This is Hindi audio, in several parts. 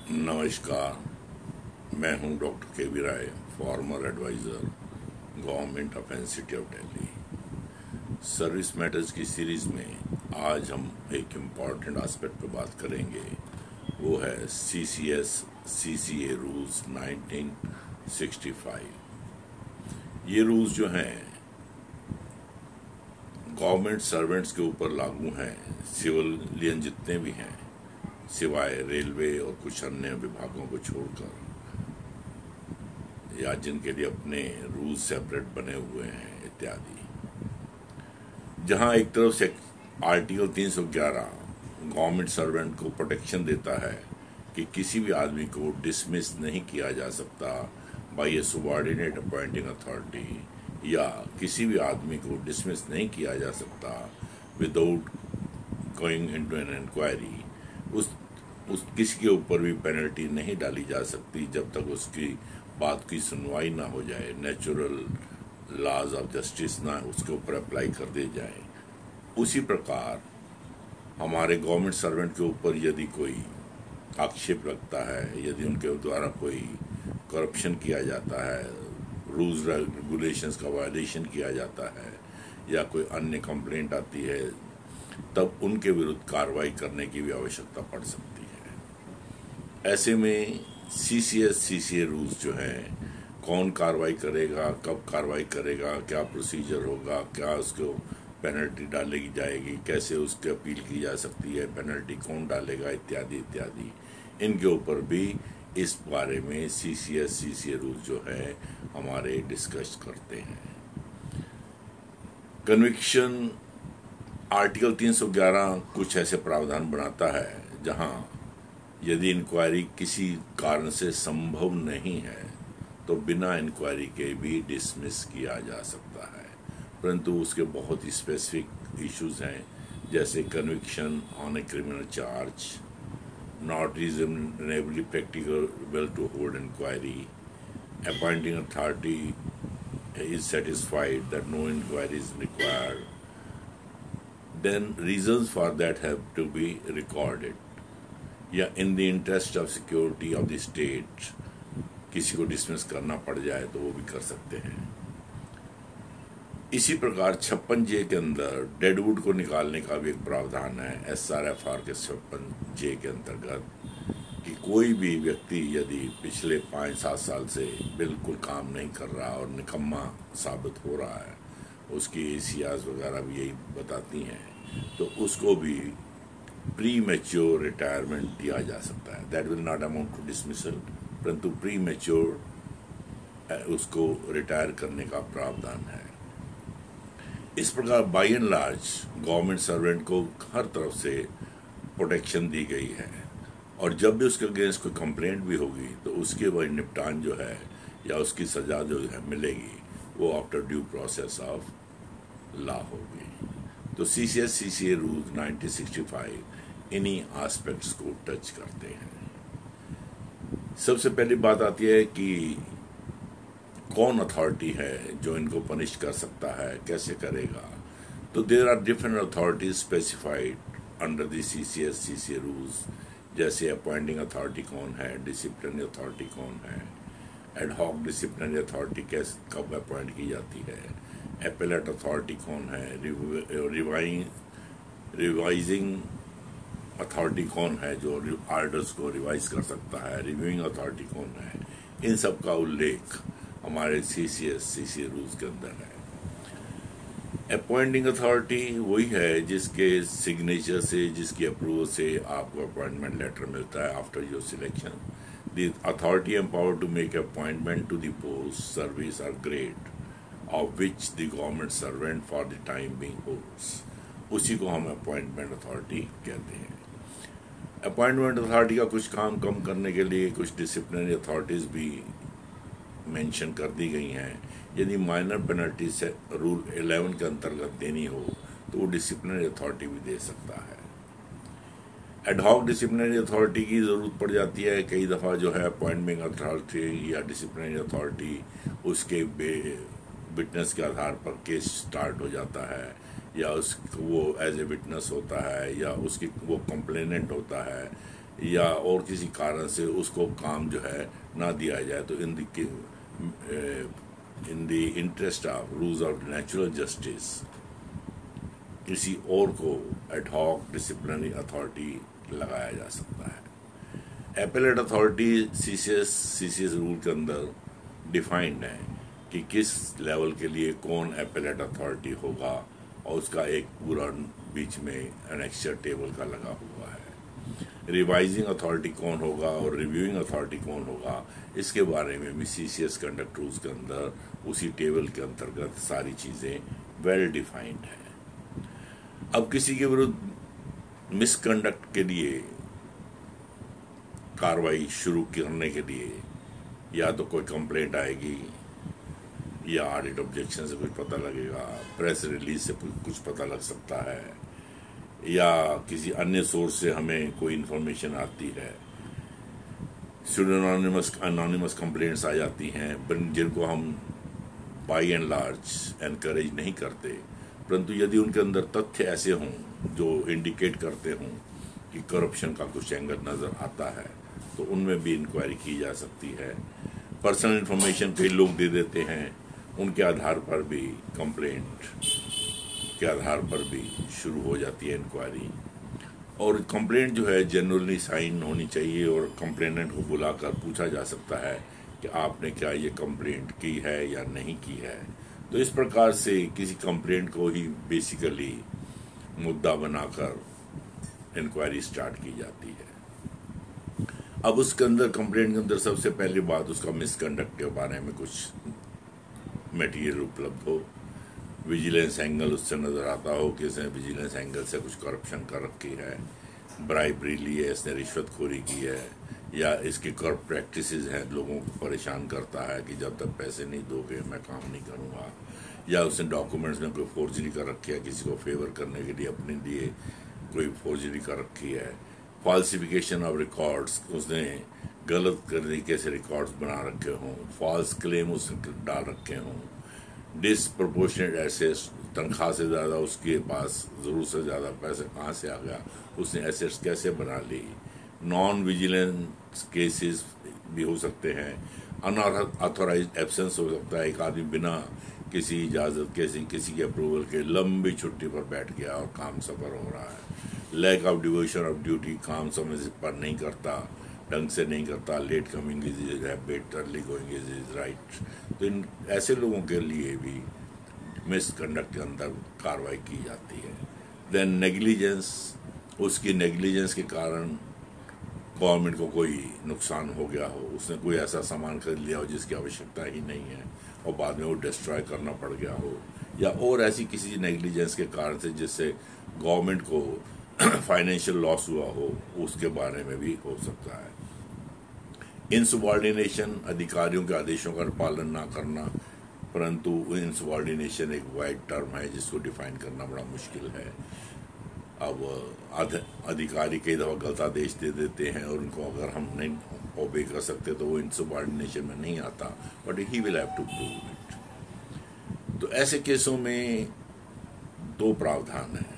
नमस्कार। मैं हूं doctor K V Rai, former advisor government of NCT of Delhi. Service matters की सीरीज़ में आज हम एक इम्पॉर्टेंट एस्पेक्ट पर बात करेंगे। वो है CCS CCA रूल्स 1965। ये रूल्स जो हैं गवर्नमेंट सर्वेंट्स के ऊपर लागू हैं, सिविलियन जितने भी हैं सिवाय रेलवे और कुछ अन्य विभागों को छोड़कर, या जिनके लिए अपने रूल्स सेपरेट बने हुए हैं इत्यादि। जहां एक तरफ से आर्टिकल 311 गवर्नमेंट सर्वेंट को प्रोटेक्शन देता है कि किसी भी आदमी को डिसमिस नहीं किया जा सकता बाय ए सुबॉर्डिनेट अपॉइंटिंग अथॉरिटी, या किसी भी आदमी को डिसमिस नहीं किया जा सकता without going into an inquiry. उस किसी के ऊपर भी पेनल्टी नहीं डाली जा सकती जब तक उसकी बात की सुनवाई ना हो जाए, नेचुरल लॉज ऑफ जस्टिस ना उसके ऊपर अप्लाई कर दे जाए। उसी प्रकार हमारे गवर्नमेंट सर्वेंट के ऊपर यदि कोई आक्षेप रखता है, यदि उनके द्वारा कोई करप्शन किया जाता है, रूल्स रेगुलेशंस का वायलेशन किया जाता है, या कोई अन्य कंप्लेंट आती है, तब उनके विरुद्ध कार्रवाई करने की भी आवश्यकता पड़ सकती है। ऐसे में CCS CCA रूल्स जो हैं, कौन कार्रवाई करेगा, कब कार्रवाई करेगा, क्या प्रोसीजर होगा, क्या उसको पेनल्टी डालेगी जाएगी, कैसे उसकी अपील की जा सकती है, पेनल्टी कौन डालेगा, इत्यादि इत्यादि, इनके ऊपर भी इस बारे में CCS CCA रूल्स जो है हमारे डिस्कस करते हैं। कन्विक्शन आर्टिकल 311 कुछ ऐसे प्रावधान बनाता है जहां यदि इंक्वायरी किसी कारण से संभव नहीं है तो बिना इंक्वायरी के भी डिसमिस किया जा सकता है, परंतु उसके बहुत ही स्पेसिफिक इश्यूज हैं, जैसे conviction on a criminal charge, not reasonably practicable to hold inquiry, appointing authority is satisfied that no inquiry is required, then reasons for that have to be recorded, या in the interest of security of the state किसी को डिसमिस करना पड़ जाए तो वो भी कर सकते हैं। इसी प्रकार 56J के अंदर डेडवुड को निकालने का भी एक प्रावधान है SRFR के 56J के अंतर्गत, कि कोई भी व्यक्ति यदि पिछले 5-7 साल से बिल्कुल काम नहीं कर रहा और निकम्मा साबित हो रहा है, उसकी ACRs वगैरह भी यही बताती हैं, तो उसको भी प्री मैच्योर रिटायरमेंट दिया जा सकता है। That will not amount to dismissal, परंतु प्री मैच्योर उसको रिटायर करने का प्रावधान है। इस प्रकार by and large government servant को हर तरफ से प्रोटेक्शन दी गई है, और जब भी उसके अगेंस्ट कोई कंप्लेंट भी होगी तो उसके वही निपटान जो है या उसकी सजा जो है मिलेगी वो after due process of law होगी। तो CCS CCA रूल्स 1965 इन्हीं एस्पेक्ट्स को टच करते हैं। सबसे पहली बात आती है कि कौन अथॉरिटी है जो इनको पनिश कर सकता है, कैसे करेगा। तो there are different authorities specified under the CCS CCA rules, जैसे अपॉइंटिंग अथॉरिटी कौन है, डिसिप्लिनरी अथॉरिटी कौन है, एडहॉक डिसिप्लिनरी अथॉरिटी कब अपॉइंट की जाती है, एपेलेट अथॉरिटी कौन है, रिवाइजिंग अथॉरिटी कौन है जो आर्डर्स को रिवाइज कर सकता है, रिव्यूइंग अथॉरिटी कौन है। इन सब का उल्लेख हमारे CCS CCA रूल्स के अंदर है। अपॉइंटिंग अथॉरिटी वही है जिसके सिग्नेचर से, जिसकी अप्रूवल से आपको अपॉइंटमेंट लेटर मिलता है after your selection. The authority empower to make appointment to the post, service और grade of which the government servant for the time being holds, उसी को हम अपॉइंटमेंट अथॉरिटी कहते हैं। अपॉइंटमेंट अथॉरिटी का कुछ काम कम करने के लिए कुछ डिसिप्लिनरी अथॉरिटीज भी मेंशन कर दी गई हैं। यदि माइनर पेनल्टी से रूल 11 के अंतर्गत देनी हो तो वो डिसिप्लिनरी अथॉरिटी भी दे सकता है। एडहॉक डिसिप्लिनरी अथॉरिटी की ज़रूरत पड़ जाती है कई दफ़ा, जो है अपॉइंटमेंट अथॉरिटी या डिसिप्लिनरी अथॉरिटी उसके विटनेस के आधार पर केस स्टार्ट हो जाता है, या उसको वो एज ए विटनेस होता है, या उसकी वो कंप्लेनेंट होता है, या और किसी कारण से उसको काम जो है ना दिया जाए, तो in the interest of rules of natural justice किसी और को एड हॉक डिसिप्लिनरी अथॉरिटी लगाया जा सकता है। एपेलेट अथॉरिटी सीसीएस रूल के अंदर डिफाइंड है कि किस लेवल के लिए कौन एपेलेट अथॉरिटी होगा, और उसका एक पूरा बीच में एनेक्चर टेबल का लगा हुआ है। रिवाइजिंग अथॉरिटी कौन होगा और रिव्यूइंग अथॉरिटी कौन होगा, इसके बारे में भी सीसीएस कंडक्ट रूल्स के अंदर उसी टेबल के अंतर्गत सारी चीज़ें वेल डिफाइंड है। अब किसी के विरुद्ध मिसकंडक्ट के लिए कार्रवाई शुरू करने के लिए या तो कोई कंप्लेंट आएगी, या ऑडिट ऑब्जेक्शन से कुछ पता लगेगा, प्रेस रिलीज से कुछ पता लग सकता है, या किसी अन्य सोर्स से हमें कोई इन्फॉर्मेशन आती है। अनोनिमस कंप्लेंट्स आ जाती हैं जिनको हम बाई एंड लार्ज एनकरेज नहीं करते, परंतु यदि उनके अंदर तथ्य ऐसे हों जो इंडिकेट करते हों कि करप्शन का कुछ एंगल नज़र आता है, तो उनमें भी इंक्वायरी की जा सकती है। पर्सनल इन्फॉर्मेशन कई लोग दे देते हैं, उनके आधार पर भी कंप्लेंट के आधार पर भी शुरू हो जाती है इंक्वायरी। और कंप्लेंट जो है जनरली साइन होनी चाहिए, और कंप्लेनेंट को बुलाकर पूछा जा सकता है कि आपने क्या ये कंप्लेंट की है या नहीं की है। तो इस प्रकार से किसी कंप्लेंट को ही बेसिकली मुद्दा बनाकर इंक्वायरी स्टार्ट की जाती है। अब उसके अंदर कंप्लेंट के अंदर सबसे पहली बात उसका मिसकंडक्ट के बारे में कुछ मटेरियल उपलब्ध हो, विजिलेंस एंगल उससे नज़र आता हो कि इसने विजिलेंस एंगल से कुछ करप्शन कर रखी है, ब्राइबरी ली है, इसने रिश्वतखोरी की है, या इसकी करप्ट प्रैक्टिसेस हैं, लोगों को परेशान करता है कि जब तक पैसे नहीं दोगे मैं काम नहीं करूँगा, या उसने डॉक्यूमेंट्स में कोई फोर्जरी कर रखी है, किसी को फेवर करने के लिए अपने लिए कोई फोर्जरी कर रखी है, फॉल्सिफिकेशन ऑफ रिकॉर्ड्स, उसने गलत तरीके से रिकॉर्ड्स बना रखे हों, फॉल्स क्लेम उसने डाल रखे हों, डिसप्रपोर्शनेट एसेट्स, तनख्वाह से ज़्यादा उसके पास ज़रूरत से ज़्यादा पैसे कहाँ से आ गया, उसने एसेट्स कैसे बना ली, नॉन विजिलेंस केसेस भी हो सकते हैं, अनऑथोराइज्ड एब्सेंस हो सकता है, एक आदमी बिना किसी इजाज़त किसी के अप्रूवल के लंबी छुट्टी पर बैठ गया और काम सफर हो रहा है, lack of devotion of duty, काम समय से पर नहीं करता, ढंग से नहीं करता, late coming is habit, early going is right. तो इन ऐसे लोगों के लिए भी मिसकंडक्ट के अंदर कार्रवाई की जाती है। देन नेग्लिजेंस, उसकी नेग्लिजेंस के कारण गवर्नमेंट को कोई नुकसान हो गया हो, उसने कोई ऐसा सामान खरीद लिया हो जिसकी आवश्यकता ही नहीं है और बाद में वो डिस्ट्रॉय करना पड़ गया हो, या और ऐसी किसी नेग्लिजेंस के कारण से जिससे गवर्नमेंट को फाइनेंशियल लॉस हुआ हो, उसके बारे में भी हो सकता है। इनसुबॉर्डिनेशन, अधिकारियों के आदेशों का पालन ना करना, परंतु इनसुबॉर्डिनेशन एक वाइड टर्म है जिसको डिफाइन करना बड़ा मुश्किल है। अब अधिकारी कई दफ़ा गलत आदेश दे देते हैं और उनको अगर हम नहीं ओबे कर सकते तो वो इनसुबॉर्डिनेशन में नहीं आता, but he will have to prove it. तो ऐसे केसों में दो प्रावधान हैं।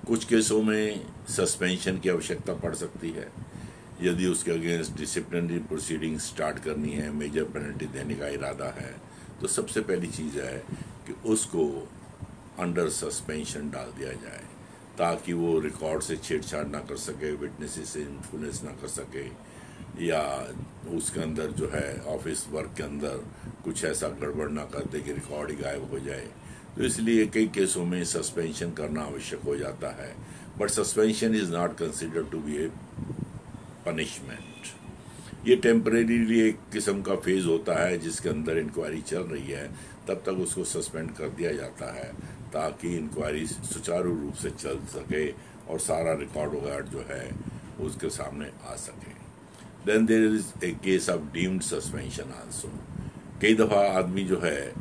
कुछ केसों में सस्पेंशन की आवश्यकता पड़ सकती है, यदि उसके अगेंस्ट डिसिप्लिनरी प्रोसीडिंग स्टार्ट करनी है, मेजर पेनल्टी देने का इरादा है, तो सबसे पहली चीज़ है कि उसको अंडर सस्पेंशन डाल दिया जाए ताकि वो रिकॉर्ड से छेड़छाड़ ना कर सके, विटनेसेस से इन्फ्लुएंस ना कर सके, या उसके अंदर जो है ऑफिस वर्क के अंदर कुछ ऐसा गड़बड़ ना कर दे कि रिकॉर्ड ही गायब हो जाए। तो इसलिए कई केसों में सस्पेंशन करना आवश्यक हो जाता है, but suspension is not considered to be a punishment. ये टेम्परेरीली एक किस्म का फेज होता है जिसके अंदर इंक्वायरी चल रही है, तब तक उसको सस्पेंड कर दिया जाता है ताकि इंक्वायरी सुचारू रूप से चल सके और सारा रिकॉर्ड वगैरह जो है उसके सामने आ सके। Then there is a case of deemed suspension also. कई दफ़ा आदमी जो है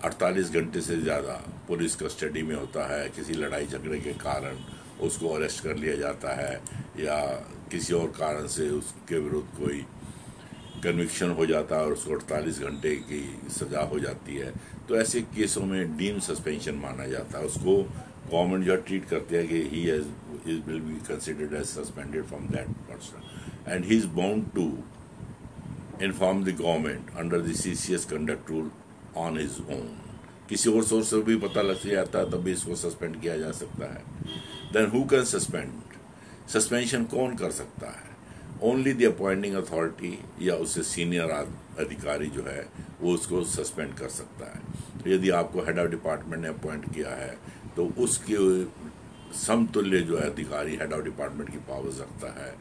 48 घंटे से ज़्यादा पुलिस कस्टडी में होता है, किसी लड़ाई झगड़े के कारण उसको अरेस्ट कर लिया जाता है, या किसी और कारण से उसके विरुद्ध कोई कन्विक्शन हो जाता है और उसको 48 घंटे की सज़ा हो जाती है। तो ऐसे केसों में डीम सस्पेंशन माना जाता है, उसको गवर्नमेंट जो ट्रीट करती है कि he will be considered as suspended from that person and he is bound to inform the government under the CCS conduct rule on his own. किसी और सोर्स से भी पता लग जाता है तभी इसको सस्पेंड किया जा सकता है। Then who can suspend? Suspension कौन कर सकता है? ओनली द अपॉइंटिंग अथॉरिटी या उससे सीनियर अधिकारी जो है वो उसको सस्पेंड कर सकता है। यदि आपको हेड ऑफ डिपार्टमेंट ने अपॉइंट किया है तो उसके समतुल्य जो है अधिकारी हेड ऑफ डिपार्टमेंट की पावर्स रखता है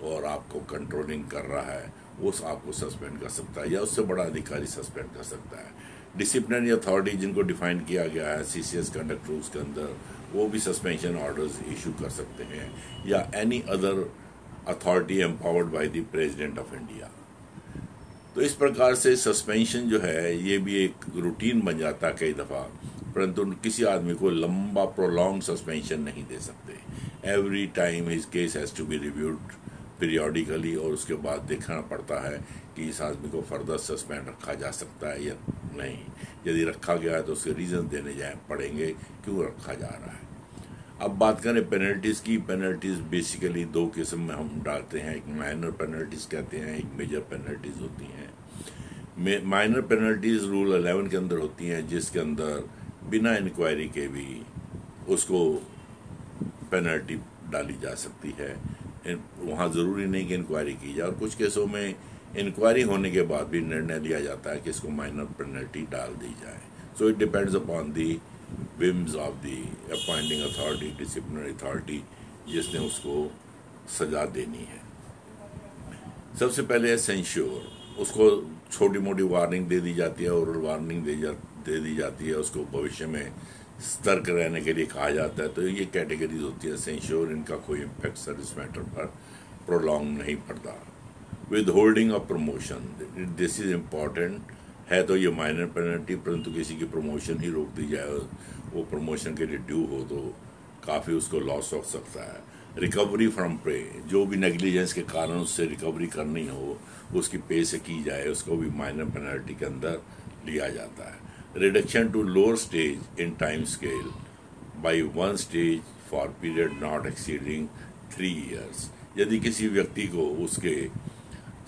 और आपको कंट्रोलिंग कर रहा है, उस आपको सस्पेंड कर सकता है या उससे बड़ा अधिकारी सस्पेंड कर सकता है। डिसिप्लिनरी अथॉरिटी जिनको डिफाइन किया गया है CCS कंडक्ट रूल्स के अंदर, वो भी सस्पेंशन ऑर्डर्स इशू कर सकते हैं या any other authority empowered by the president of India. तो इस प्रकार से सस्पेंशन जो है ये भी एक रूटीन बन जाता है कई दफ़ा, परंतु किसी आदमी को लंबा प्रोलॉन्ग सस्पेंशन नहीं दे सकते। Every time his case has to be reviewed periodically और उसके बाद देखना पड़ता है कि इस आदमी को फर्दर सस्पेंड रखा जा सकता है या नहीं। यदि रखा गया है तो उसके रीज़न देने पड़ेंगे क्यों रखा जा रहा है। अब बात करें पेनल्टीज़ की। पेनल्टीज़ बेसिकली दो किस्म में हम डालते हैं, एक माइनर पेनल्टीज़ कहते हैं, एक मेजर पेनल्टीज़ होती हैं। माइनर पेनल्टीज़ रूल 11 के अंदर होती हैं, जिसके अंदर बिना इंक्वायरी के भी उसको पेनल्टी डाली जा सकती है। वहाँ ज़रूरी नहीं कि इंक्वायरी की जाए और कुछ केसों में इंक्वायरी होने के बाद भी निर्णय लिया जाता है कि इसको माइनर पेनल्टी डाल दी जाए। So it depends upon the whims of the appointing authority, disciplinary authority जिसने उसको सजा देनी है। सबसे पहले है सेंश्योर। उसको छोटी मोटी वार्निंग दे दी जाती है और वार्निंग दे दी जाती है, उसको भविष्य में सतर्क रहने के लिए कहा जाता है। तो ये कैटेगरीज होती है सेंश्योर, इनका कोई इम्पैक्ट सर्विस मैटर पर प्रोलॉन्ग नहीं पड़ता। With holding of promotion, this is important है। तो ये माइनर पेनल्टी, परंतु किसी की प्रमोशन ही रोक दी जाए, वो प्रमोशन के लिए ड्यू हो तो काफ़ी उसको लॉस हो सकता है। रिकवरी फ्रॉम पे, जो भी नेग्लिजेंस के कारण उससे रिकवरी करनी हो उसकी पे से की जाए, उसको भी माइनर पेनल्टी के अंदर लिया जाता है। Reduction to lower stage in time scale by 1 stage for period not exceeding 3 years। यदि किसी व्यक्ति को उसके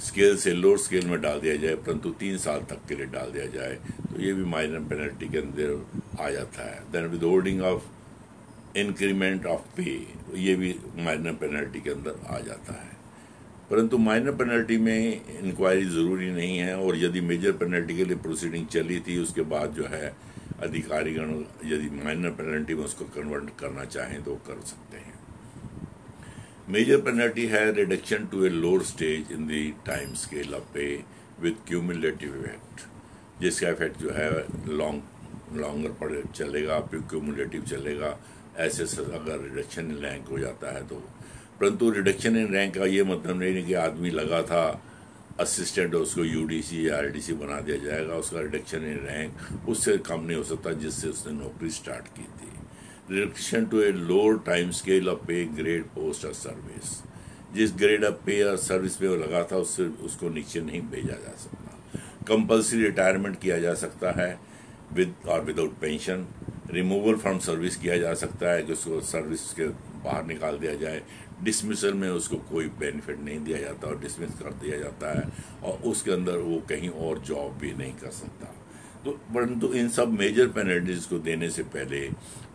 स्केल से लोअर स्केल में डाल दिया जाए परंतु 3 साल तक के लिए डाल दिया जाए तो ये भी माइनर पेनल्टी के अंदर आ जाता है। Then withholding of increment of pay, ये भी माइनर पेनल्टी के अंदर आ जाता है। परंतु माइनर पेनल्टी में इंक्वायरी ज़रूरी नहीं है और यदि मेजर पेनल्टी के लिए प्रोसीडिंग चली थी उसके बाद जो है अधिकारीगण यदि माइनर पेनल्टी में उसको कन्वर्ट करना चाहें तो कर सकते हैं। मेजर पेनल्टी है reduction to a lower stage in the time scale of pay with cumulative effect, जिसका इफेक्ट जो है लॉन्गर चलेगा, फिर क्यूमुलेटिव चलेगा। ऐसे अगर रिडक्शन इन रैंक हो जाता है तो, परंतु रिडक्शन इन रैंक का ये मतलब नहीं है कि आदमी लगा था असिस्टेंट उसको UDC या RDC बना दिया जाएगा। उसका रिडक्शन इन रैंक उससे कम नहीं हो सकता जिससे उसने नौकरी स्टार्ट की थी। Reduction to a lower time scale of pay grade post और सर्विस, जिस ग्रेड ऑफ पे और सर्विस पे वो लगा था उससे उसको नीचे नहीं भेजा जा सकता। कंपल्सरी रिटायरमेंट किया जा सकता है विद और without pension. Removal from service किया जा सकता है कि उसको सर्विस के बाहर निकाल दिया जाए। डिसमिसल में उसको कोई बेनिफिट नहीं दिया जाता और डिसमिस कर दिया जाता है और उसके अंदर वो कहीं और जॉब भी नहीं कर सकता। तो परंतु इन सब मेजर पेनल्टीज को देने से पहले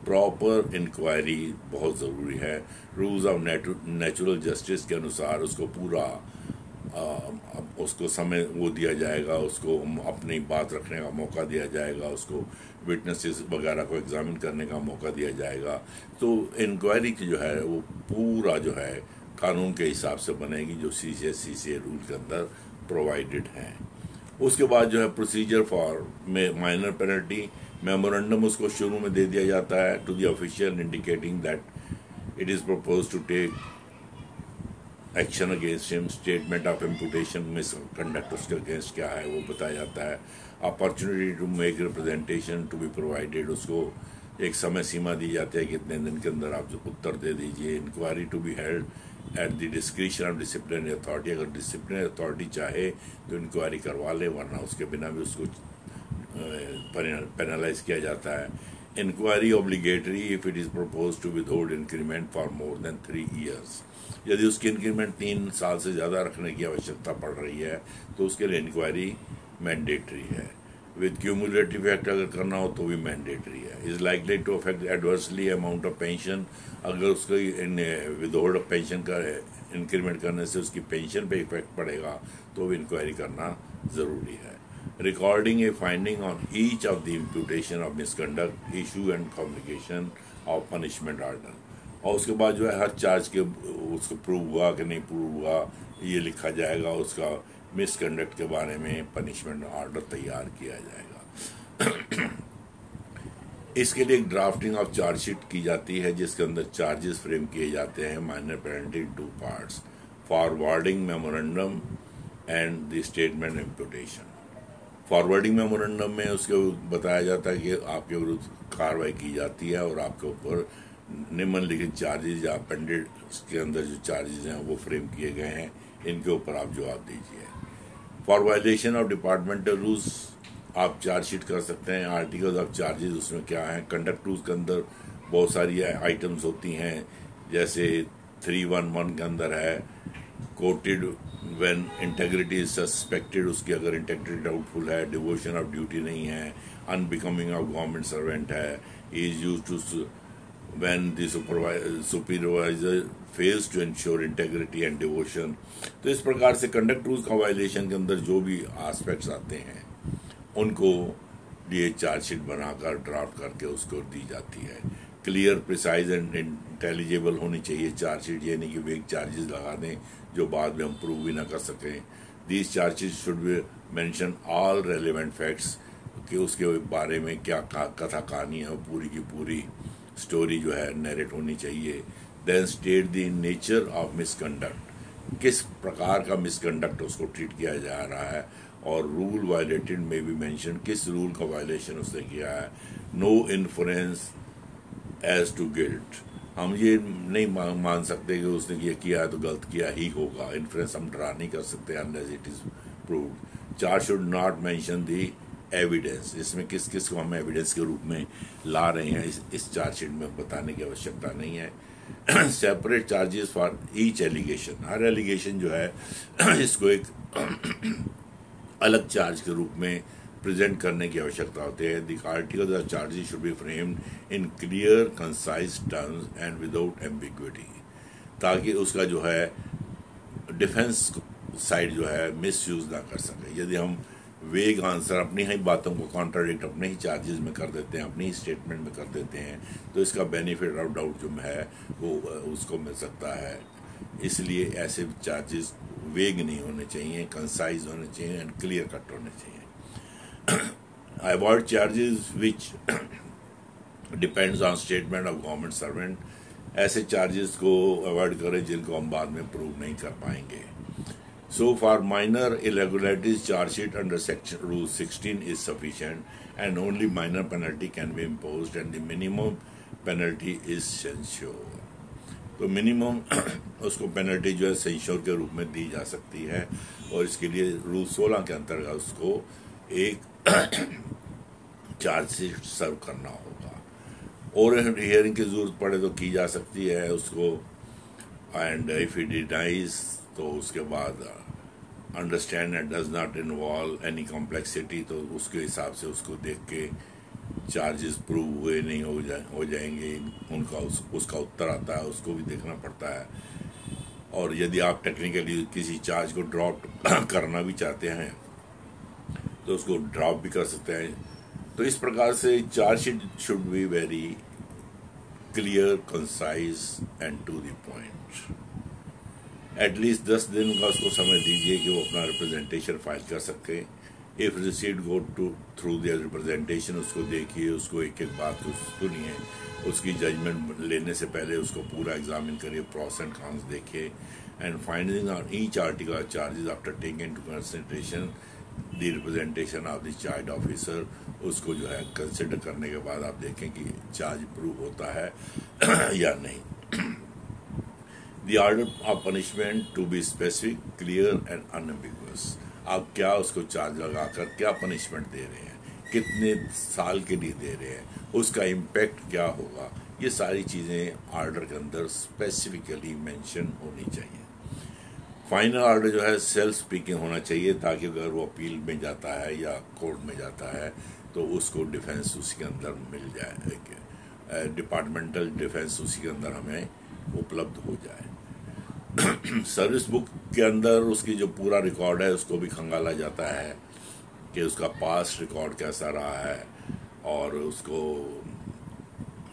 प्रॉपर इंक्वायरी बहुत ज़रूरी है। रूल्स ऑफ नेचुरल जस्टिस के अनुसार उसको पूरा उसको समय वो दिया जाएगा, उसको अपनी बात रखने का मौका दिया जाएगा, उसको विटनेसेस वगैरह को एग्जामिन करने का मौका दिया जाएगा। तो इंक्वायरी की जो है वो पूरा जो है कानून के हिसाब से बनेगी जो CCA रूल के अंदर प्रोवाइडेड है। उसके बाद जो है procedure for minor penalty memorandum उसको शुरू में दे दिया जाता है to the official indicating that it is propose to take action against him. Statement of imputation misconduct उसके अगेंस्ट क्या है वो बताया जाता है। Opportunity to make representation to be provided, उसको एक समय सीमा दी जाती है कितने दिन के अंदर आप जो उत्तर दे दीजिए। Inquiry to be held at the discretion of disciplinary authority, अगर डिसिप्लिनरी अथॉरिटी चाहे तो इंक्वायरी करवा ले, वरना उसके बिना भी उसको पेनलाइज किया जाता है। Inquiry obligatory if it is propose to withhold increment for more than 3 years। यदि उसकी इंक्रीमेंट 3 साल से ज़्यादा रखने की आवश्यकता पड़ रही है तो उसके लिए इंक्वायरी मैंडेटरी है। विद क्यूमुलेटिव इफेक्ट अगर करना हो तो भी मैंडेटरी है। Is likely to affect adversely amount of pension, अगर उसको विदहोल्ड पेंशन का इंक्रीमेंट करने से उसकी पेंशन पे इफेक्ट पड़ेगा तो भी इंक्वायरी करना ज़रूरी है। Recording A finding on each of the imputation of misconduct, issue and communication of punishment order, और उसके बाद जो है हर चार्ज के उसको प्रूव हुआ कि नहीं प्रूव हुआ ये लिखा जाएगा, उसका मिसकंडक्ट के बारे में पनिशमेंट ऑर्डर तैयार किया जाएगा। इसके लिए एक ड्राफ्टिंग ऑफ चार्जशीट की जाती है जिसके अंदर चार्जेस फ्रेम किए जाते हैं। Minor penalty 2 parts, forwarding memorandum and the statement imputation. Forwarding memorandum में उसके बताया जाता है कि आपके विरुद्ध कार्रवाई की जाती है और आपके ऊपर निम्नलिखित चार्जेस या अपेंडेड के अंदर जो चार्जेस हैं वो फ्रेम किए गए हैं, इनके ऊपर आप जवाब दीजिए। For violation of departmental rules आप चार्जशीट कर सकते हैं। आर्टिकल्स ऑफ चार्जेस उसमें क्या है, कंडक्ट रूल्स के अंदर बहुत सारी आइटम्स होती हैं, जैसे 311 के अंदर है quoted when integrity is suspected, उसकी अगर इंटेग्रिटी डाउटफुल है, डिवोशन ऑफ ड्यूटी नहीं है, अनबिकमिंग ऑफ गवर्नमेंट सर्वेंट है, is used to when the supervisor fails to ensure integrity and devotion। तो इस प्रकार से कंडक्ट रूल्स का वायलेशन के अंदर जो भी एस्पेक्ट्स आते हैं उनको लिए चार्जशीट बनाकर ड्राफ्ट करके उसको दी जाती है। क्लियर, प्रिसाइज एंड इंटेलिजिबल होनी चाहिए चार्जशीट, ये नहीं कि वेग चार्जेस लगा दें जो बाद में हम प्रूव भी ना कर सकें। These charges should be mention all relevant facts, कि उसके बारे में क्या कथा कहानी है, पूरी की पूरी स्टोरी जो है नरेट होनी चाहिए। Then state the nature of misconduct, किस प्रकार का मिसकंडक्ट उसको ट्रीट किया जा रहा है, और रूल वायलेटेड में भी मेंशन, किस रूल का वायलेशन उसने किया है। No influence as to guilt, हम ये नहीं मान सकते कि उसने ये किया है तो गलत किया ही होगा। इन्फ्लुएंस हम ड्रा नहीं कर सकते unless it is proved. Charge should not mention the evidence, इसमें किस किस को हम एविडेंस के रूप में ला रहे हैं इस चार्जशीट में बताने की आवश्यकता नहीं है। Separate charges for each allegation, हर एलिगेशन जो है इसको एक अलग चार्ज के रूप में प्रेजेंट करने की आवश्यकता होती है। The articles of charges should be framed in clear concise terms and without ambiguity, ताकि उसका जो है डिफेंस साइड जो है मिस यूज ना कर सके। यदि हम वेग आंसर अपनी ही बातों को कॉन्ट्राडिक्ट अपने ही चार्जेस में कर देते हैं, अपनी ही स्टेटमेंट में कर देते हैं, तो इसका बेनिफिट ऑफ डाउट जो है वो उसको मिल सकता है। इसलिए ऐसे चार्जेस वेग नहीं होने चाहिए, कंसाइज होने चाहिए एंड क्लियर कट होने चाहिए। Avoid charges which depends on statement of government servant, ऐसे चार्जेस को अवॉइड करें जिनको हम बाद में प्रूव नहीं कर पाएंगे। So for minor irregularities, charge sheet under section rule 16 is sufficient, and only minor penalty can be imposed, and the minimum penalty is censure। तो मिनिमम उसको पेनल्टी जो है सेंश्योर के रूप में दी जा सकती है, और इसके लिए रूल 16 के अंतर्गत उसको एक चार्ज शीट सर्व करना होगा। और हियरिंग की जरूरत पड़े तो की जा सकती है उसको, एंड इफ इट डिनाइज तो उसके बाद understand and does not involve any complexity, तो उसके हिसाब से उसको देख के चार्जेस प्रूव हुए नहीं हो जाएंगे, उनका उसका उत्तर आता है, उसको भी देखना पड़ता है। और यदि आप टेक्निकली किसी चार्ज को ड्रॉप करना भी चाहते हैं तो उसको ड्रॉप भी कर सकते हैं। तो इस प्रकार से charge sheet should be very clear, concise and to the point. At least 10 दिन का उसको समय दीजिए कि वो अपना रिप्रेजेंटेशन फाइल कर सके। If receipt go through the representation, उसको देखिए, उसको एक एक बात को सुनिए, उसकी जजमेंट लेने से पहले उसको पूरा एग्जामिन करिए, प्रॉस एंड कॉन्स देखिए, and finding on each article charges after taking into consideration the representation of the charge officer, उसको जो है कंसिडर करने के बाद आप देखें कि चार्ज प्रूव होता है या नहीं। The order of punishment to be specific, clear and unambiguous। आप क्या उसको चार्ज लगाकर क्या पनिशमेंट दे रहे हैं, कितने साल के लिए दे रहे हैं, उसका इम्पैक्ट क्या होगा, ये सारी चीज़ें आर्डर के अंदर स्पेसिफिकली मेंशन होनी चाहिए। फाइनल ऑर्डर जो है सेल्फ स्पीकिंग होना चाहिए, ताकि अगर वो अपील में जाता है या कोर्ट में जाता है तो उसको डिफेंस उसके अंदर मिल जाए, डिपार्टमेंटल डिफेंस उसी के अंदर हमें उपलब्ध हो जाए। सर्विस बुक के अंदर उसकी जो पूरा रिकॉर्ड है उसको भी खंगाला जाता है कि उसका पास्ट रिकॉर्ड कैसा रहा है और उसको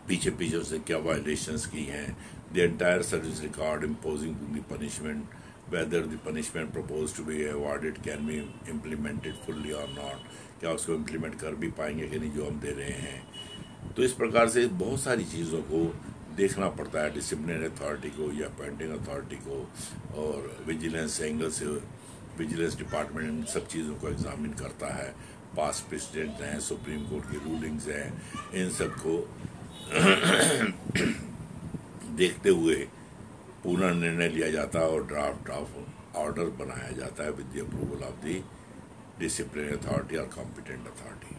पीछे पीछे उसने क्या वायलेशंस की हैं, the entire service record imposing the punishment, whether the punishment proposed to be awarded can be implemented fully or not, क्या उसको इम्प्लीमेंट कर भी पाएंगे कि नहीं जो हम दे रहे हैं। तो इस प्रकार से बहुत सारी चीज़ों को देखना पड़ता है डिसिप्लिनरी अथॉरिटी को या अपॉइंटिंग अथॉरिटी को, और विजिलेंस एंगल से विजिलेंस डिपार्टमेंट इन सब चीज़ों को एग्जामिन करता है। पास्ट प्रेसिडेंट हैं, सुप्रीम कोर्ट की रूलिंग्स हैं, इन सब को देखते हुए पूर्ण निर्णय लिया जाता है और ड्राफ्ट ऑफ ऑर्डर बनाया जाता है with the approval of the disciplinary authority और competent authority.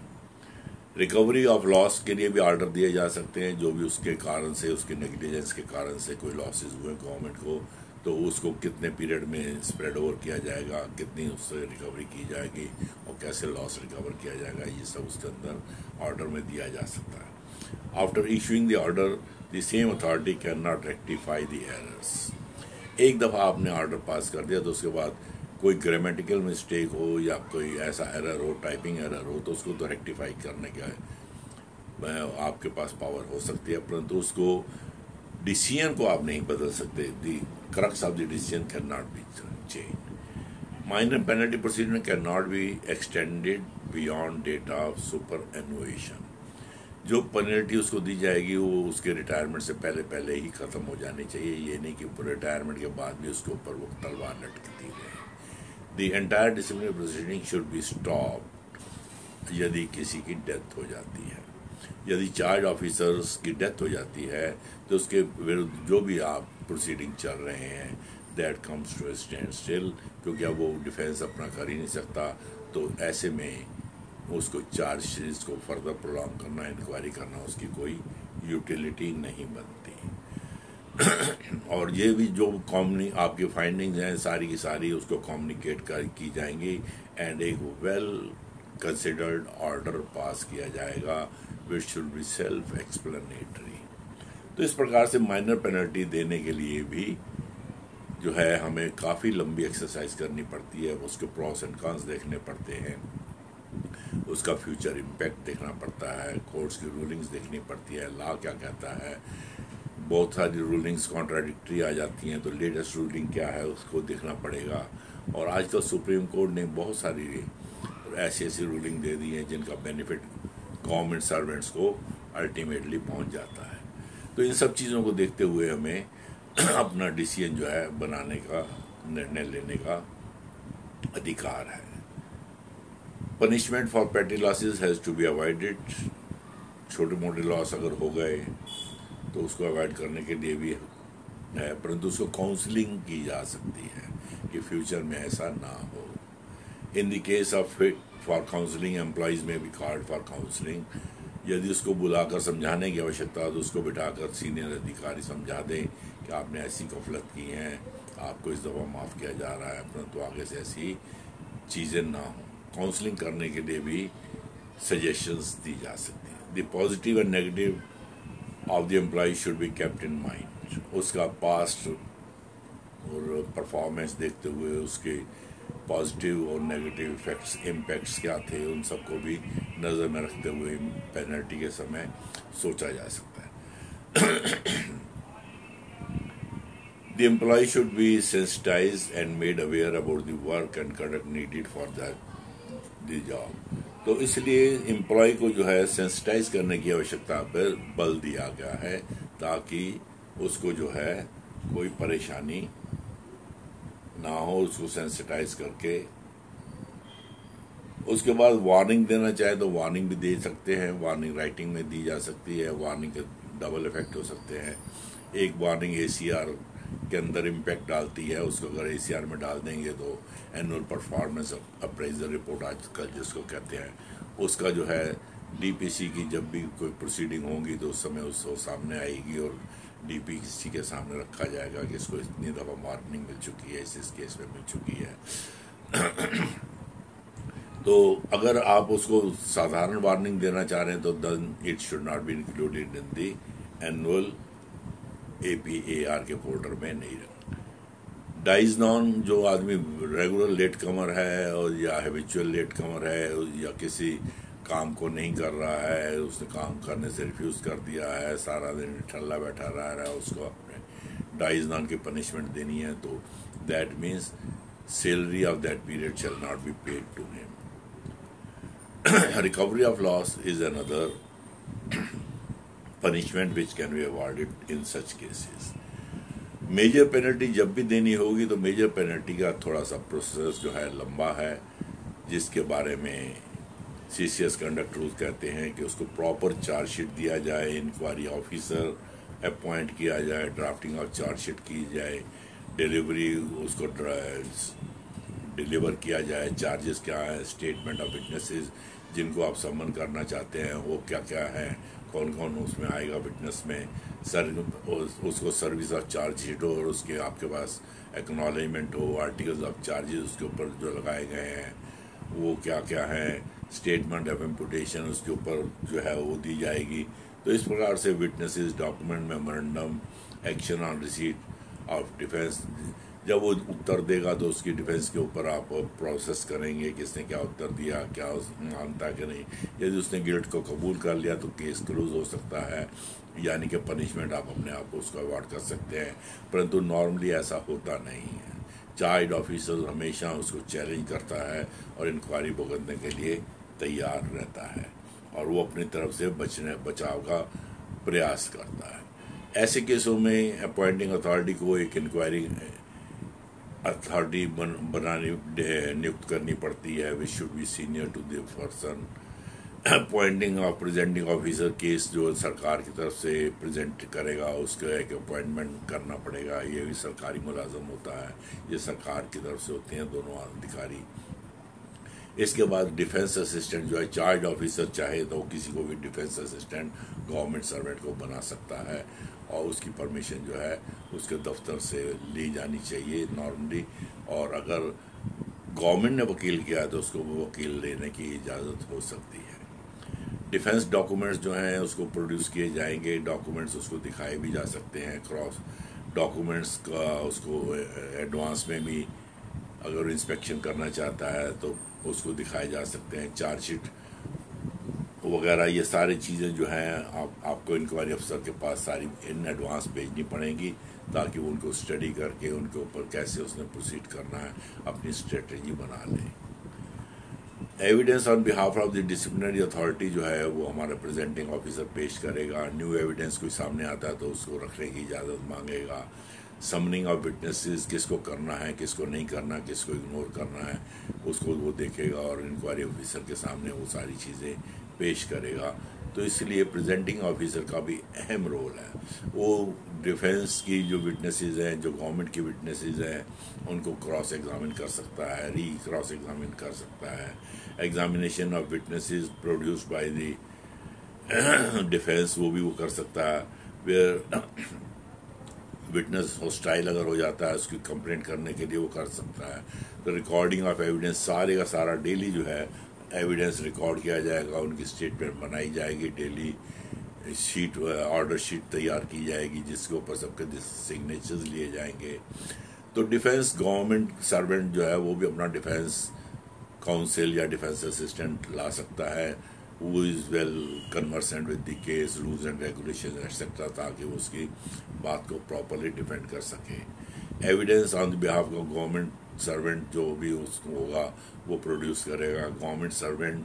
Recovery of loss के लिए भी ऑर्डर दिए जा सकते हैं, जो भी उसके कारण से, उसके नेग्लिजेंस के कारण से कोई लॉसेस हुए गवर्नमेंट को, तो उसको कितने पीरियड में स्प्रेड ओवर किया जाएगा, कितनी उससे रिकवरी की जाएगी और कैसे लॉस रिकवर किया जाएगा, ये सब उसके अंदर ऑर्डर में दिया जा सकता है। After issuing the order the same authority can not rectify the errors. एक दफ़ा आपने ऑर्डर पास कर दिया तो उसके बाद कोई ग्रामेटिकल मिस्टेक हो या कोई ऐसा एरर हो, टाइपिंग एरर हो, तो उसको तो रेक्टिफाई करने का आपके पास पावर हो सकती है, परंतु उसको डिसीजन को आप नहीं बदल सकते। The crux of the decision can not be change. Minor penalty procedure can not be extended beyond date of superannuation. जो पेनल्टी उसको दी जाएगी वो उसके रिटायरमेंट से पहले पहले ही ख़त्म हो जानी चाहिए, ये नहीं कि रिटायरमेंट के बाद भी उसके ऊपर वो तलवार लटकती रहे। The entire disciplinary proceeding should be stop यदि किसी की डेथ हो जाती है। यदि चार्ज ऑफिसर्स की डेथ हो जाती है तो उसके विरुद्ध जो भी आप प्रोसीडिंग चल रहे हैं that comes to standstill, क्योंकि अब वो डिफेंस अपना कर ही नहीं सकता। तो ऐसे में उसको चार्जशीट को फर्दर प्रोलॉन्ग करना, इंक्वायरी करना, उसकी कोई यूटिलिटी नहीं बनती। और ये भी जो आपकी फाइंडिंग्स हैं सारी की सारी उसको कम्युनिकेट की जाएंगी एंड एक वेल कंसिडर्ड ऑर्डर पास किया जाएगा विच शुड बी सेल्फ एक्सप्लेनेटरी। तो इस प्रकार से माइनर पेनल्टी देने के लिए भी जो है हमें काफ़ी लंबी एक्सरसाइज करनी पड़ती है, उसके प्रॉस एंड कॉन्स देखने पड़ते हैं, उसका फ्यूचर इम्पैक्ट देखना पड़ता है, कोर्ट्स की रूलिंग्स देखनी पड़ती है, लॉ क्या कहता है। बहुत सारी रूलिंग्स कॉन्ट्राडिक्टरी आ जाती हैं, तो लेटेस्ट रूलिंग क्या है उसको देखना पड़ेगा। और आजकल सुप्रीम कोर्ट ने बहुत सारी ऐसी रूलिंग दे दी हैं जिनका बेनिफिट गवर्नमेंट सर्वेंट्स को अल्टीमेटली पहुंच जाता है। तो इन सब चीज़ों को देखते हुए हमें अपना डिसीजन जो है बनाने का, निर्णय लेने का अधिकार है। Punishment for petty losses has to be avoided. छोटे मोटे लॉस अगर हो गए तो उसको अवॉइड करने के लिए भी है, परंतु उसको काउंसलिंग की जा सकती है कि फ्यूचर में ऐसा ना हो। In the case of fit for counselling employees में भी कार्ड फॉर काउंसलिंग, यदि उसको बुलाकर समझाने की आवश्यकता हो तो उसको बिठाकर सीनियर अधिकारी समझा दें कि आपने ऐसी गफलत की हैं, आपको इस दफ़ा माफ़ किया जा रहा है, परंतु आगे से ऐसी चीज़ें ना हो। काउंसलिंग करने के लिए भी सजेशंस दी जा सकती हैं। The positive and negative of the employee should be kept in mind. उसका पास्ट और परफॉर्मेंस देखते हुए उसके पॉजिटिव और नेगेटिव इफेक्ट्स, इम्पैक्ट्स क्या थे, उन सबको भी नज़र में रखते हुए पेनल्टी के समय सोचा जा सकता है। The employee should be sensitized and made aware about the work and conduct needed for the job. तो इसलिए एम्प्लॉय को जो है सेंसिटाइज करने की आवश्यकता पर बल दिया गया है ताकि उसको जो है कोई परेशानी ना हो, उसको सेंसिटाइज करके उसके बाद वार्निंग देना चाहे तो वार्निंग भी दे सकते हैं। वार्निंग राइटिंग में दी जा सकती है। वार्निंग के डबल इफेक्ट हो सकते हैं। एक वार्निंग ACR के अंदर इम्पैक्ट डालती है, उसको अगर ACR में डाल देंगे तो एनुअल परफॉर्मेंस अप्रेजल रिपोर्ट आजकल जिसको कहते हैं उसका जो है डीपीसी की जब भी कोई प्रोसीडिंग होगी तो उस समय उसको सामने आएगी और डीपीसी के सामने रखा जाएगा कि इसको इतनी दफ़ा वार्निंग मिल चुकी है, इस केस में मिल चुकी है। तो अगर आप उसको साधारण वार्निंग देना चाह रहे हैं तो then it should not be included in the annual APAR के फोल्डर में नहीं रखना। डाइज नॉन, जो आदमी रेगुलर लेट कमर है और या हैबिचुअल लेट कमर है या किसी काम को नहीं कर रहा है, उसने काम करने से रिफ्यूज़ कर दिया है, सारा दिन ठल्ला बैठा रहा है, उसको अपने डाइज नॉन की पनिशमेंट देनी है, तो that means salary of that period shall not be paid to him. Recovery of loss is another punishment which can be awarded in such cases. Major penalty जब भी देनी होगी तो मेजर पेनल्टी का थोड़ा सा प्रोसेस जो है लंबा है, जिसके बारे में CCS कंडक्ट रूल कहते हैं कि उसको प्रॉपर चार्जशीट दिया जाए, इंक्वायरी ऑफिसर अपॉइंट किया जाए, ड्राफ्टिंग ऑफ चार्जशीट की जाए, डिलीवरी उसको डिलीवर किया जाए, चार्जेस क्या है, स्टेटमेंट ऑफ विटनेसेस जिनको आप समन करना चाहते हैं वो क्या क्या है, कौन कौन उसमें आएगा विटनेस में, उसको सर्विस ऑफ चार्जशीट हो और उसके आपके पास एक्नॉलेजमेंट हो, आर्टिकल्स ऑफ चार्जेस उसके ऊपर जो लगाए गए हैं वो क्या क्या है, स्टेटमेंट ऑफ इम्पुटेशन उसके ऊपर जो है वो दी जाएगी। तो इस प्रकार से witnesses, document, memorandum, action on receipt of defence, जब वो उत्तर देगा तो उसकी डिफेंस के ऊपर आप प्रोसेस करेंगे किसने क्या उत्तर दिया, क्या मानता कि नहीं। यदि उसने गिल्ट को कबूल कर लिया तो केस क्लोज हो सकता है, यानी कि पनिशमेंट आप अपने आप को उसको अवॉर्ड कर सकते हैं, परंतु नॉर्मली ऐसा होता नहीं है। चार्ज ऑफिसर हमेशा उसको चैलेंज करता है और इंक्वायरी भुगतने के लिए तैयार रहता है और वो अपनी तरफ से बचाव का प्रयास करता है। ऐसे केसों में अपॉइंटिंग अथॉरिटी को एक इंक्वायरी अथॉरिटी बनानी नियुक्त करनी पड़ती है, which should be senior to the person appointing of presenting officer. Case जो सरकार की तरफ से प्रेजेंट करेगा उसका एक अपॉइंटमेंट करना पड़ेगा, ये भी सरकारी मुलाजम होता है, ये सरकार की तरफ से होते हैं दोनों अधिकारी। इसके बाद डिफेंस असिस्टेंट जो है, चार्ज ऑफिसर चाहे तो किसी को भी डिफेंस असिस्टेंट गवर्नमेंट सर्वेंट को बना सकता है और उसकी परमिशन जो है उसके दफ्तर से ली जानी चाहिए नॉर्मली, और अगर गवर्नमेंट ने वकील किया तो उसको वो वकील लेने की इजाज़त हो सकती है। डिफेंस डॉक्यूमेंट्स जो हैं उसको प्रोड्यूस किए जाएंगे, डॉक्यूमेंट्स उसको दिखाए भी जा सकते हैं, क्रॉस डॉक्यूमेंट्स का उसको एडवांस में भी अगर इंस्पेक्शन करना चाहता है तो उसको दिखाए जा सकते हैं, चार्जशीट वगैरह, ये सारी चीज़ें जो हैं आपको इंक्वायरी अफसर के पास सारी इन एडवांस भेजनी पड़ेंगी ताकि वो उनको स्टडी करके उनके ऊपर कैसे उसने प्रोसीड करना है अपनी स्ट्रेटजी बना लें। Evidence on behalf of the disciplinary authority जो है वो हमारा प्रेजेंटिंग ऑफिसर पेश करेगा। न्यू एविडेंस कोई सामने आता है तो उसको रखने की इजाज़त मांगेगा। समनिंग ऑफ विटनेसेस, किसको करना है, किसको नहीं करना, किसको इग्नोर करना है, उसको वो देखेगा और इंक्वायरी ऑफिसर के सामने वो सारी चीज़ें पेश करेगा। तो इसलिए प्रेजेंटिंग ऑफिसर का भी अहम रोल है। वो डिफेंस की जो विटनेसेस हैं, जो गवर्नमेंट की विटनेसेस हैं, उनको क्रॉस एग्जामिन कर सकता है, री क्रॉस एग्जामिन कर सकता है। Examination of witnesses produced by the defence वो भी वो कर सकता है। वेयर विटनेस हॉस्टाइल अगर हो जाता है उसकी कंप्लेंट करने के लिए वो कर सकता है। तो रिकॉर्डिंग ऑफ एविडेंस, सारे का सारा डेली जो है एविडेंस रिकॉर्ड किया जाएगा, उनकी स्टेटमेंट बनाई जाएगी, डेली शीट ऑर्डर शीट तैयार की जाएगी जिसके ऊपर सबके सिग्नेचर्स लिए जाएंगे। तो डिफेंस गवर्नमेंट सर्वेंट जो है वो भी अपना डिफेंस काउंसिल या डिफेंस असिस्टेंट ला सकता है, who is well conversant with the case, rules and regulations etc., ताकि वो उसकी बात को प्रॉपरली डिफेंड कर सके। Evidence on the behalf of government servant जो भी उसको होगा वो प्रोड्यूस करेगा। गवर्नमेंट सर्वेंट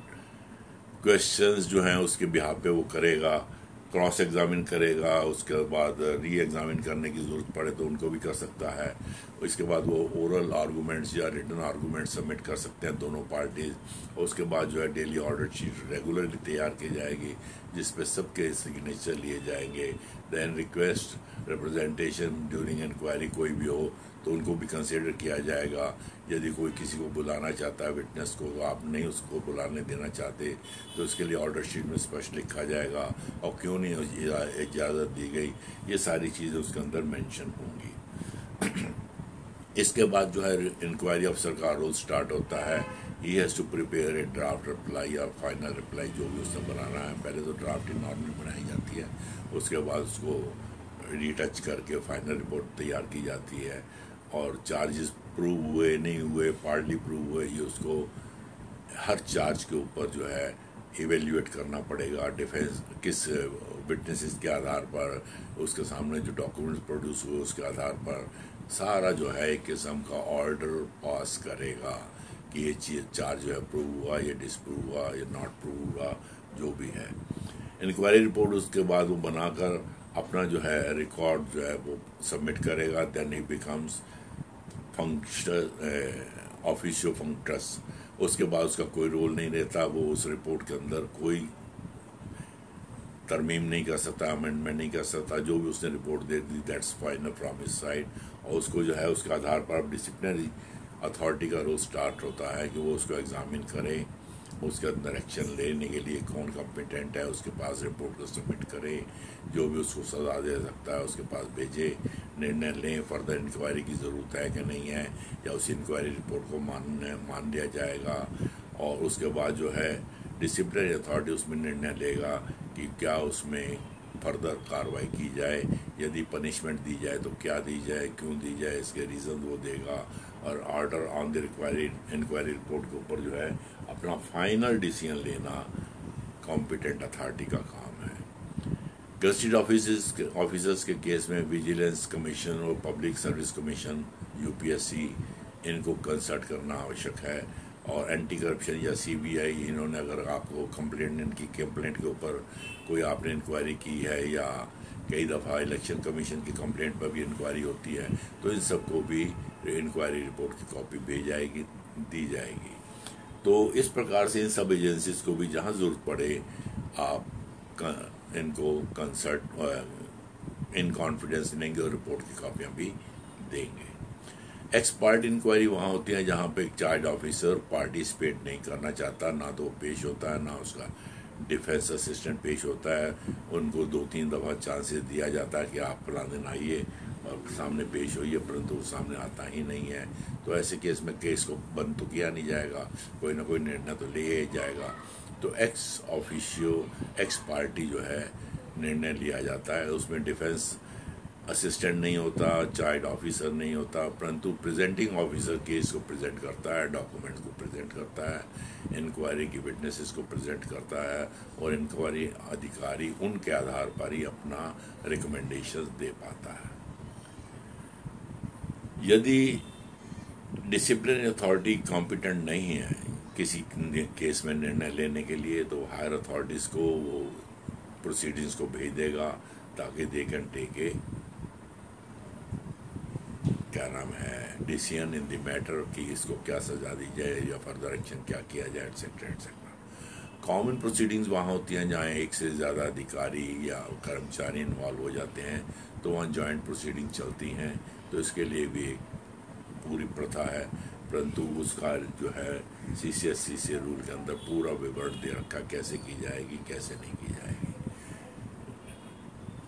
क्वेश्चंस जो हैं उसके बिहाफ पे वो करेगा, क्रॉस एग्जामिन करेगा, उसके बाद री एग्जामिन करने की ज़रूरत पड़े तो उनको भी कर सकता है। इसके बाद वो ओरल आर्गूमेंट्स या रिटन आर्गूमेंट सबमिट कर सकते हैं दोनों पार्टीज। उसके बाद जो है डेली ऑर्डर शीट रेगुलरली तैयार की जाएगी जिस पे सबके सिग्नेचर लिए जाएंगे। Then request representation during inquiry कोई भी हो तो उनको भी कंसिडर किया जाएगा। यदि कोई किसी को बुलाना चाहता है विटनेस को, तो आप नहीं उसको बुलाने देना चाहते तो उसके लिए ऑर्डर शीट में स्पष्ट लिखा जाएगा और क्यों नहीं इजाज़त दी गई, ये सारी चीज़ें उसके अंदर मेंशन होंगी। इसके बाद जो है इंक्वायरी अफसर का रोल स्टार्ट होता है। He has to prepare a draft reply या फाइनल रिप्लाई, जो भी उसने बनाना है। पहले तो ड्राफ्ट ही नॉर्मल बनाई जाती है, उसके बाद उसको रीटच करके फाइनल रिपोर्ट तैयार की जाती है। और चार्जेस प्रूव हुए नहीं हुए, पार्टली प्रूव हुए, ये उसको हर चार्ज के ऊपर जो है इवेल्युएट करना पड़ेगा। डिफेंस किस विटनेसेस के आधार पर, उसके सामने जो डॉक्यूमेंट्स प्रोड्यूस हुए उसके आधार पर सारा जो है एक किस्म का ऑर्डर पास करेगा कि ये चीज़ चार्ज जो है प्रूव हुआ, ये डिसप्रूव हुआ, ये नॉट प्रूव हुआ, जो भी है। इंक्वायरी रिपोर्ट उसके बाद वो बनाकर अपना जो है रिकॉर्ड जो है वो सबमिट करेगा। Then he becomes officio functus. उसके बाद उसका कोई रोल नहीं रहता, वो उस रिपोर्ट के अंदर कोई तरमीम नहीं कर सकता, अमेंडमेंट नहीं कर सकता। जो भी उसने report they the that's final from his side. और उसको जो है उसके आधार पर अब डिसिप्लिनरी अथॉरिटी का रोल स्टार्ट होता है कि वो उसको एग्जामिन करे, उसके अंदर एक्शन लेने के लिए कौन कॉम्पिटेंट है उसके पास रिपोर्ट को सबमिट करे, जो भी उसको सजा दे सकता है उसके पास भेजे, निर्णय लें फर्दर इंक्वायरी की ज़रूरत है कि नहीं है, या उस इंक्वायरी रिपोर्ट को मान लिया जाएगा। और उसके बाद जो है डिसिप्लिनरी अथॉरिटी उसमें निर्णय लेगा कि क्या उसमें फर्दर कार्रवाई की जाए, यदि पनिशमेंट दी जाए तो क्या दी जाए, क्यों दी जाए, इसके रीज़न वो देगा। और order on the inquiry report के ऊपर जो है अपना फाइनल डिसीजन लेना कॉम्पिटेंट अथॉरिटी का काम है। गज़टेड ऑफिसर्स के केस में विजिलेंस कमीशन और पब्लिक सर्विस कमीशन यूपीएससी इनको कंसल्ट करना आवश्यक है। और एंटी करप्शन या सीबीआई, इन्होंने अगर आपको इनकी कंप्लेंट के ऊपर कोई आपने इंक्वायरी की है, या कई दफ़ा इलेक्शन कमीशन की कंप्लेंट पर भी इंक्वायरी होती है, तो इन सबको भी इंक्वायरी रिपोर्ट की कॉपी दी जाएगी। तो इस प्रकार से इन सब एजेंसीज को भी जहाँ ज़रूरत पड़े आप इनको कंसल्ट इन कॉन्फिडेंस लेंगे और रिपोर्ट की कॉपियाँ भी देंगे। एक्स पार्ट इंक्वायरी वहाँ होती है जहाँ पे चार्ज ऑफिसर पार्टिसिपेट नहीं करना चाहता, ना तो पेश होता है ना उसका डिफेंस असिस्टेंट पेश होता है। उनको 2-3 दफ़ा चांसेस दिया जाता है कि आप फलां दिन आइए और सामने पेश होइए, परंतु वो सामने आता ही नहीं है। तो ऐसे केस में केस को बंद तो किया नहीं जाएगा, कोई ना कोई निर्णय तो लिया ही जाएगा। तो एक्स पार्टी जो है निर्णय लिया जाता है, उसमें डिफेंस असिस्टेंट नहीं होता, चाइल्ड ऑफिसर नहीं होता, परंतु प्रेजेंटिंग ऑफिसर केस को प्रेजेंट करता है, डॉक्यूमेंट्स को प्रेजेंट करता है, इंक्वायरी की विटनेसेस को प्रेजेंट करता है, और इंक्वायरी अधिकारी उनके आधार पर ही अपना रिकमेंडेशंस दे पाता है। यदि डिसिप्लिनरी अथॉरिटी कॉम्पिटेंट नहीं है किसी केस में निर्णय लेने के लिए, तो हायर अथॉरिटीज़ को वो प्रोसीडिंग्स को भेज देगा ताकि they can take a decision in the matter कि इसको क्या सजा दी जाए या फर्दर एक्शन क्या किया जाए, एटसेट्रा एटसेट्रा। कॉमन प्रोसीडिंग्स वहाँ होती हैं जहाँ एक से ज़्यादा अधिकारी या कर्मचारी इन्वॉल्व हो जाते हैं, तो वहाँ जॉइंट प्रोसीडिंग चलती हैं। तो इसके लिए भी एक पूरी प्रथा है, परंतु उसका जो है CCSC से रूल के अंदर पूरा विवरण दे रखा कैसे की जाएगी, कैसे नहीं की जाएगी।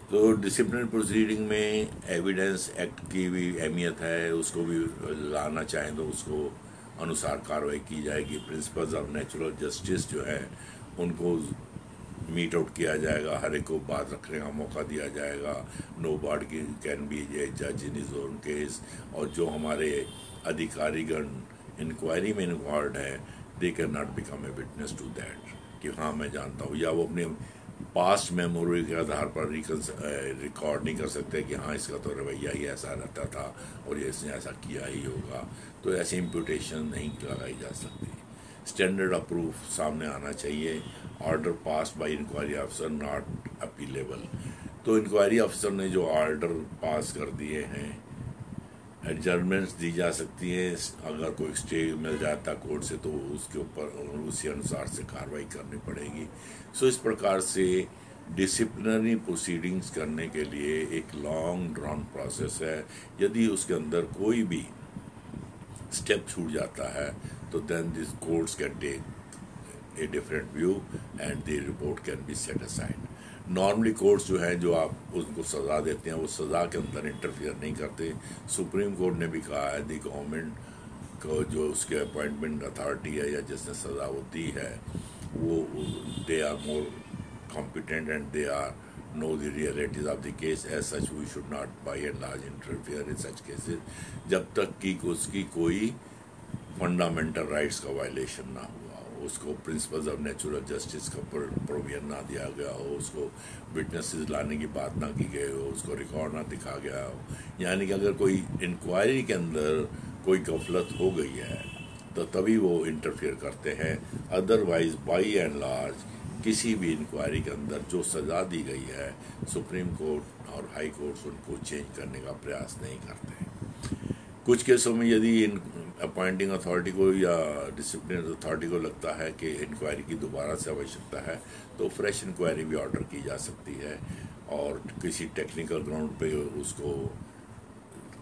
तो डिसिप्लिनरी प्रोसीडिंग में एविडेंस एक्ट की भी अहमियत है, उसको भी लाना चाहें तो उसको अनुसार कार्रवाई की जाएगी। प्रिंसिपल्स ऑफ नेचुरल जस्टिस जो है उनको मीट आउट किया जाएगा, हर एक को बात रखने का मौका दिया जाएगा। नो बॉडी कैन बी ए जज इन हिज ओन केस। और जो हमारे अधिकारीगण इंक्वायरी में इन्वॉल्व है, they can not become a witness to that कि हाँ मैं जानता हूँ, या वो अपने पास्ट मेमोरी के आधार पर रिकॉर्ड नहीं कर सकते कि हाँ इसका तो रवैया ही ऐसा रहता था और ये इसने ऐसा किया ही होगा। तो ऐसी इम्प्यूटेशन नहीं लगाई जा सकती। स्टैंडर्ड ऑफ प्रूफ सामने आना चाहिए। ऑर्डर पास बाय इंक्वायरी अफसर नॉट अपीलेबल। तो इंक्वायरी अफसर ने जो ऑर्डर पास कर दिए हैं एडजर्नमेंट्स दी जा सकती हैं। अगर कोई स्टे मिल जाता कोर्ट से तो उसके ऊपर उसी अनुसार से कार्रवाई करनी पड़ेगी। सो इस प्रकार से डिसिप्लिनरी प्रोसीडिंग्स करने के लिए एक लॉन्ग ड्रॉन प्रोसेस है। यदि उसके अंदर कोई भी स्टेप छूट जाता है तो then this courts can take a different view and the report can be set aside. Normally courts जो है जो आप उनको सज़ा देते हैं वो सज़ा के अंदर इंटरफियर नहीं करते। सुप्रीम कोर्ट ने भी कहा है दी गवर्नमेंट को जो उसके अपॉइंटमेंट अथॉरिटी है या जिसने सज़ा वो दी है वो they are more competent and they are know the realities of the case. As such we should not by and large interfere in such cases जब तक कि उसकी कोई फंडामेंटल राइट्स का वायलेशन ना हुआ हो, उसको प्रिंसिपल्स ऑफ नेचुरल जस्टिस का प्रोविजन ना दिया गया हो, उसको विटनेसेस लाने की बात ना की गई हो, उसको रिकॉर्ड ना दिखा गया हो। यानी कि अगर कोई इंक्वायरी के अंदर कोई गफलत हो गई है तो तभी वो इंटरफियर करते हैं। अदरवाइज बाई एंड लार्ज किसी भी इंक्वायरी के अंदर जो सज़ा दी गई है सुप्रीम कोर्ट और हाई कोर्ट्स उनको चेंज करने का प्रयास नहीं करते। कुछ केसों में यदि अपॉइंटिंग अथॉरिटी को या डिसिप्लिनरी अथॉरिटी को लगता है कि इंक्वायरी की दोबारा से आवश्यकता है तो फ्रेश इंक्वायरी भी ऑर्डर की जा सकती है और किसी टेक्निकल ग्राउंड पे उसको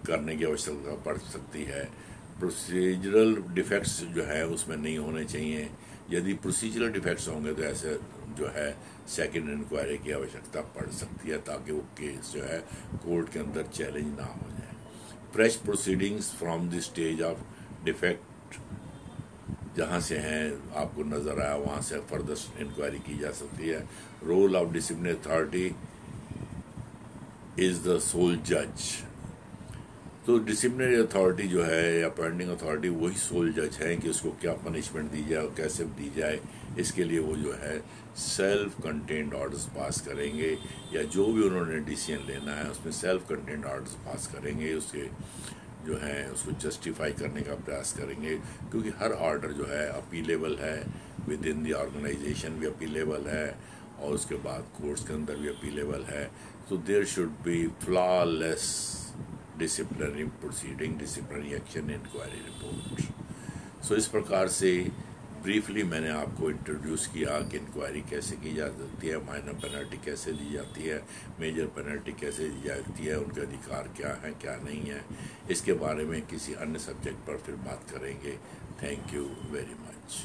करने की आवश्यकता पड़ सकती है। प्रोसीजरल डिफेक्ट्स जो है उसमें नहीं होने चाहिए। यदि प्रोसीजरल डिफेक्ट्स होंगे तो ऐसे जो है सेकंड इंक्वायरी की आवश्यकता पड़ सकती है ताकि वो केस जो है कोर्ट के अंदर चैलेंज ना हो जाए। Fresh proceedings from the stage of defect जहाँ से हैं आपको नज़र आया वहाँ से फर्दर इंक्वायरी की जा सकती है। Role of disciplinary authority is the sole जज। तो डिसिप्लिनरी अथॉरिटी जो है या अपॉइंटिंग अथॉरिटी वही सोल जज है कि उसको क्या पनिशमेंट दी जाए और कैसे दी जाए। इसके लिए वो जो है सेल्फ कंटेंट ऑर्डर्स पास करेंगे या जो भी उन्होंने डिसीजन लेना है उसमें सेल्फ कंटेंट ऑर्डर्स पास करेंगे। उसके जो है उसको जस्टिफाई करने का प्रयास करेंगे क्योंकि हर ऑर्डर जो है अपीलेबल है, विद इन द ऑर्गेनाइजेशन भी अपीलेबल है और उसके बाद कोर्ट्स के अंदर भी अपीलेबल है। तो there should be flawless disciplinary proceeding, disciplinary action, inquiry report. So इस प्रकार से ब्रीफली मैंने आपको इंट्रोड्यूस किया कि इंक्वायरी कैसे की जा सकती है, माइनर पेनल्टी कैसे दी जाती है, मेजर पेनल्टी कैसे दी जाती है, उनके अधिकार क्या हैं क्या नहीं है। इसके बारे में किसी अन्य सब्जेक्ट पर फिर बात करेंगे। Thank you very much.